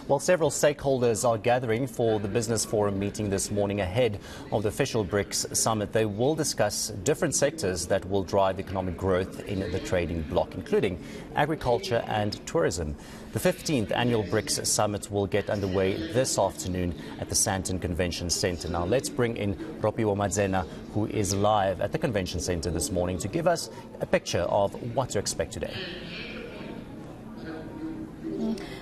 Well, several stakeholders are gathering for the Business Forum meeting this morning ahead of the official BRICS Summit. They will discuss different sectors that will drive economic growth in the trading bloc, including agriculture and tourism. The 15th annual BRICS Summit will get underway this afternoon at the Sandton Convention Centre. Now, let's bring in Rofhiwa Madzena, who is live at the Convention Centre this morning to give us a picture of what to expect today.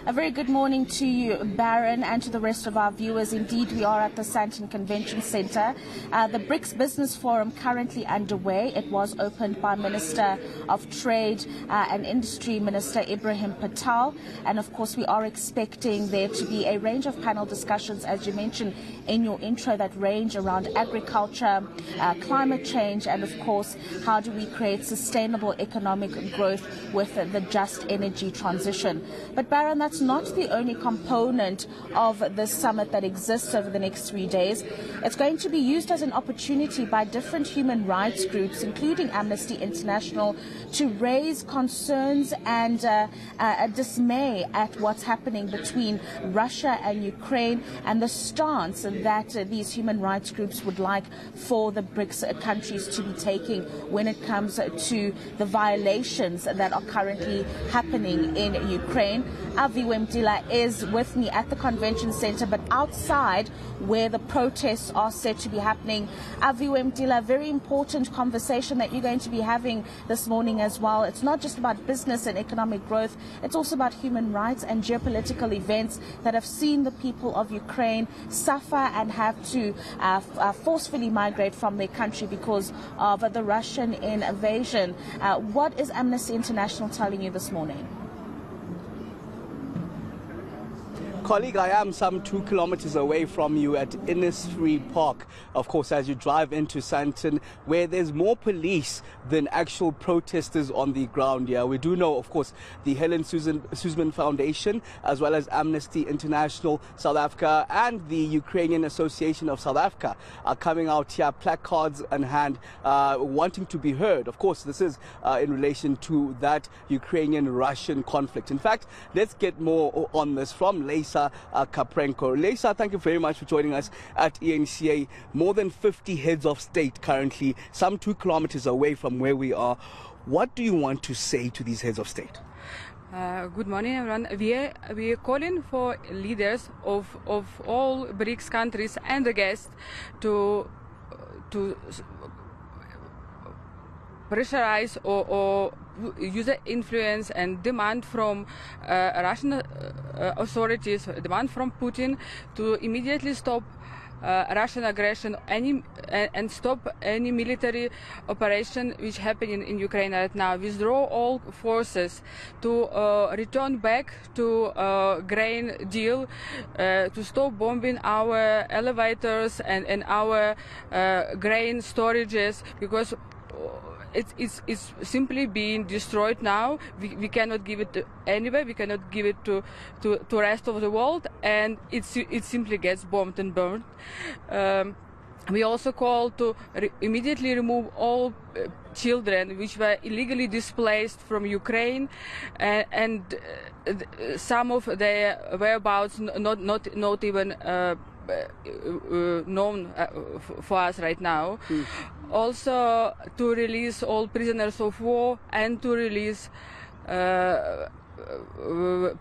A very good morning to you, Baron, and to the rest of our viewers. Indeed, we are at the Sandton Convention Centre. The BRICS Business Forum currently underway. It was opened by Minister of Trade and Industry, Minister Ibrahim Patel. And of course, we are expecting there to be a range of panel discussions, as you mentioned in your intro, that range around agriculture, climate change, and of course, how do we create sustainable economic growth with the just energy transition. But Baron, that's not the only component of this summit that exists over the next 3 days. It's going to be used as an opportunity by different human rights groups, including Amnesty International, to raise concerns and dismay at what's happening between Russia and Ukraine and the stance that these human rights groups would like for the BRICS countries to be taking when it comes to the violations that are currently happening in Ukraine. Rofhiwa Madzena is with me at the convention centre, but outside where the protests are said to be happening. Rofhiwa Madzena, very important conversation that you're going to be having this morning as well. It's not just about business and economic growth, it's also about human rights and geopolitical events that have seen the people of Ukraine suffer and have to forcefully migrate from their country because of the Russian invasion. What is Amnesty International telling you this morning? Colleague, I am some 2 kilometers away from you at Innisfree Park, of course, as you drive into Sandton, where there's more police than actual protesters on the ground here. We do know, of course, the Helen Suzman Foundation, as well as Amnesty International South Africa and the Ukrainian Association of South Africa are coming out here, placards in hand, wanting to be heard. Of course, this is in relation to that Ukrainian-Russian conflict. In fact, let's get more on this from Leysa Kaprenko. Leysa, thank you very much for joining us at eNCA. More than 50 heads of state currently, some 2 kilometers away from where we are. What do you want to say to these heads of state? Good morning, everyone. We are calling for leaders of all BRICS countries and the guests to pressurize or use influence and demand from Russian authorities, demand from Putin to immediately stop Russian aggression and stop any military operation which happening in Ukraine right now. Withdraw all forces to return back to grain deal, to stop bombing our elevators and our grain storages, because it's simply being destroyed now. We cannot give it to anywhere. We cannot give it to rest of the world, and it simply gets bombed and burned. We also call to immediately remove all children which were illegally displaced from Ukraine, and some of their whereabouts not even known for us right now. Also to release all prisoners of war and to release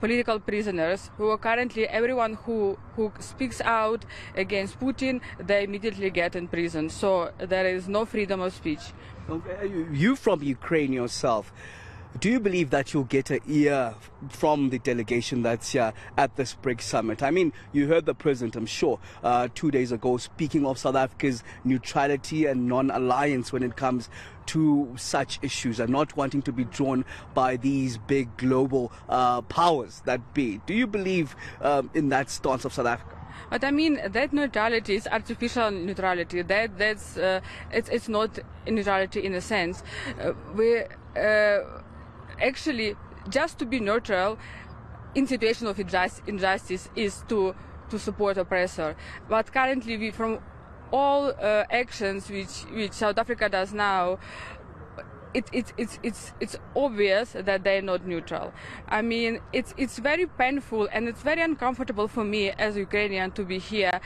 political prisoners who are currently, everyone who speaks out against Putin, they immediately get in prison. So there is no freedom of speech. You from Ukraine yourself, do you believe that you'll get an ear from the delegation that's here at this BRICS Summit? I mean, you heard the president, I'm sure, 2 days ago, speaking of South Africa's neutrality and non-alliance when it comes to such issues and not wanting to be drawn by these big global powers that be. Do you believe in that stance of South Africa? But I mean, that neutrality is artificial neutrality. It's not neutrality in a sense. Actually, just to be neutral in situation of injustice is to support oppressor. But currently, from all actions which South Africa does now, it's obvious that they're not neutral. I mean, it's very painful and it's very uncomfortable for me as a Ukrainian to be here.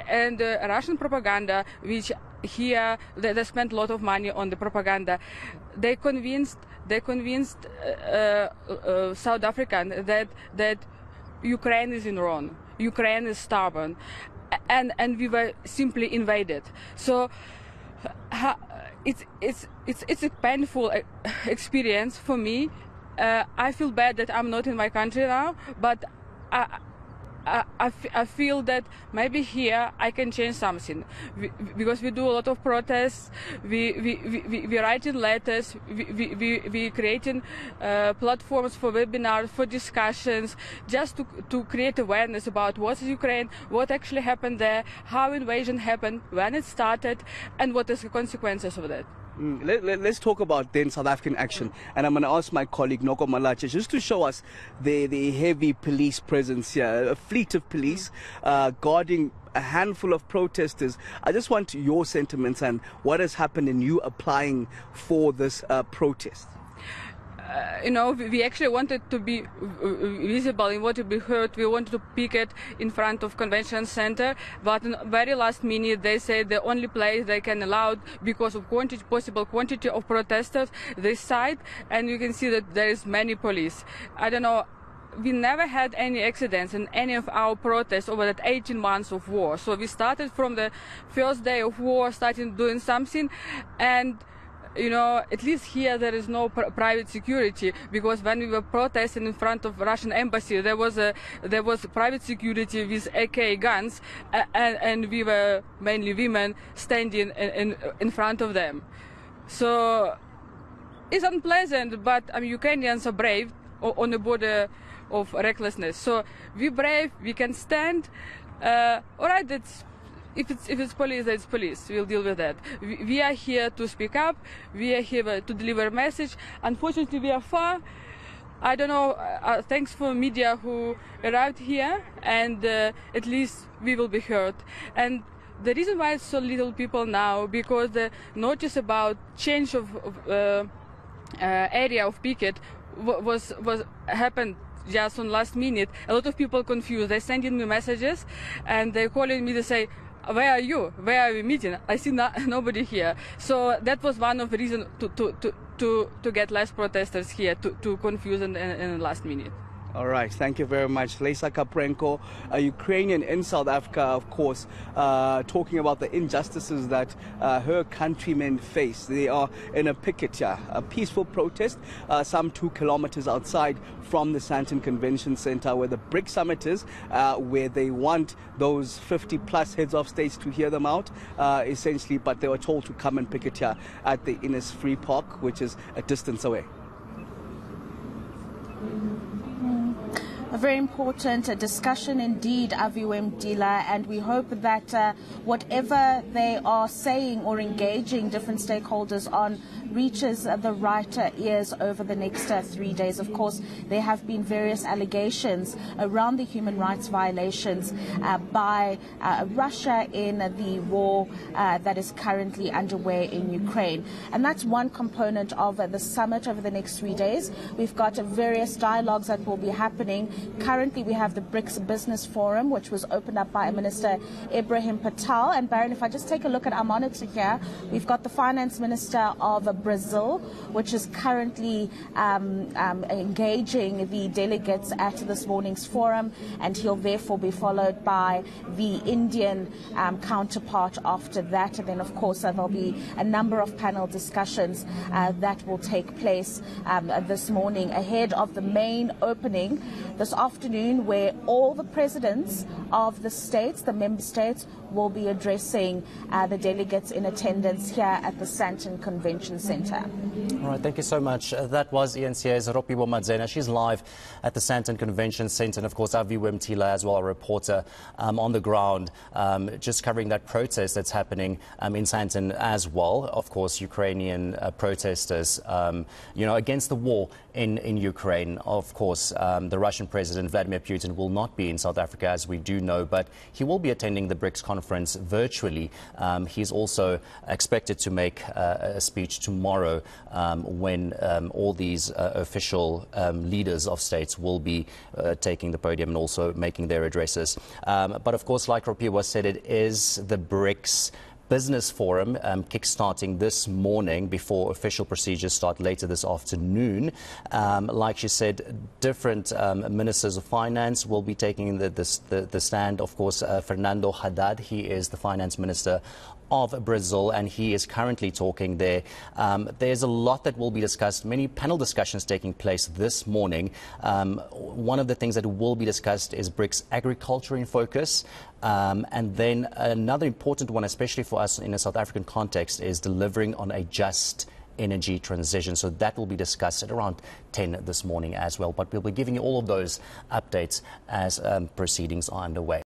And the Russian propaganda, which here they spent a lot of money on the propaganda, they convinced South African that Ukraine is in wrong, Ukraine is stubborn, and we were simply invaded. So it's a painful experience for me. I feel bad that I'm not in my country now, but I feel that maybe here I can change something, because we do a lot of protests, we writing letters, we creating platforms for webinars, for discussions, just to create awareness about what is Ukraine, what actually happened there, how invasion happened, when it started, and what is the consequences of that. Let's talk about then South African action, and I'm going to ask my colleague Noko Malache just to show us the heavy police presence here, a fleet of police guarding a handful of protesters. I just want your sentiments and what has happened in you applying for this protest. We actually wanted to be visible and want to be heard. We wanted to picket in front of Convention Center, but in the very last minute they said the only place they can allow, because of possible quantity of protesters, this side, and you can see that there is many police. I don't know. We never had any accidents in any of our protests over that 18 months of war. So we started from the first day of war, starting doing something, and at least here there is no private security, because when we were protesting in front of Russian embassy, there was private security with AK guns, and we were mainly women standing in front of them. So it's unpleasant, but Ukrainians are brave on the border of recklessness. So we're brave, we can stand. All right, if it's police, it's police. We'll deal with that. We are here to speak up. We are here to deliver a message. Unfortunately, we are far. I don't know. Thanks for media who arrived here, and at least we will be heard. And the reason why it's so little people now, because the notice about change of area of picket was happened just on last minute. A lot of people confused. They sending me messages, and they're calling me to say, "Where are you? Where are we meeting? I see nobody here." So that was one of the reasons to get less protesters here, to confuse in the last minute. All right, thank you very much. Lesa Kaprenko, a Ukrainian in South Africa, of course, talking about the injustices that her countrymen face. They are in a picket here, a peaceful protest, some 2 kilometers outside from the Sandton Convention Center, where the BRICS Summit is, where they want those 50-plus heads of states to hear them out, essentially, but they were told to come and picket here at the Innisfree Park, which is a distance away. A very important discussion indeed, Rofhiwa Madzena, and we hope that whatever they are saying or engaging different stakeholders on reaches the right ears over the next 3 days. Of course, there have been various allegations around the human rights violations by Russia in the war that is currently underway in Ukraine. And that's one component of the summit over the next 3 days. We've got various dialogues that will be happening. Currently, we have the BRICS Business Forum, which was opened up by Minister Ibrahim Patel. And Baron, if I just take a look at our monitor here, we've got the Finance Minister of Brazil, which is currently engaging the delegates at this morning's forum, and he'll therefore be followed by the Indian counterpart after that. And then, of course, there'll be a number of panel discussions that will take place this morning ahead of the main opening this afternoon, where all the presidents of the states, the member states, will be addressing the delegates in attendance here at the Sandton Convention Center. All right, thank you so much. That was eNCA's Rofhiwa Madzena. She's live at the Sandton Convention Center, and of course Rofhiwa Madzena as well, a reporter on the ground, just covering that protest that's happening in Sandton as well. Of course, Ukrainian protesters, against the war in Ukraine. Of course, the Russian president President Vladimir Putin will not be in South Africa, as we do know, but he will be attending the BRICS conference virtually. He's also expected to make a speech tomorrow when all these official leaders of states will be taking the podium and also making their addresses. But of course, like Rofhiwa said, it is the BRICS Business Forum kickstarting this morning before official procedures start later this afternoon. Like she said, different ministers of finance will be taking the stand. Of course, Fernando Haddad, he is the finance minister of Brazil, and he is currently talking there. There's a lot that will be discussed, many panel discussions taking place this morning. One of the things that will be discussed is BRICS agriculture in focus. And then another important one, especially for us in a South African context, is delivering on a just energy transition. So that will be discussed at around 10 this morning as well. But we'll be giving you all of those updates as proceedings are underway.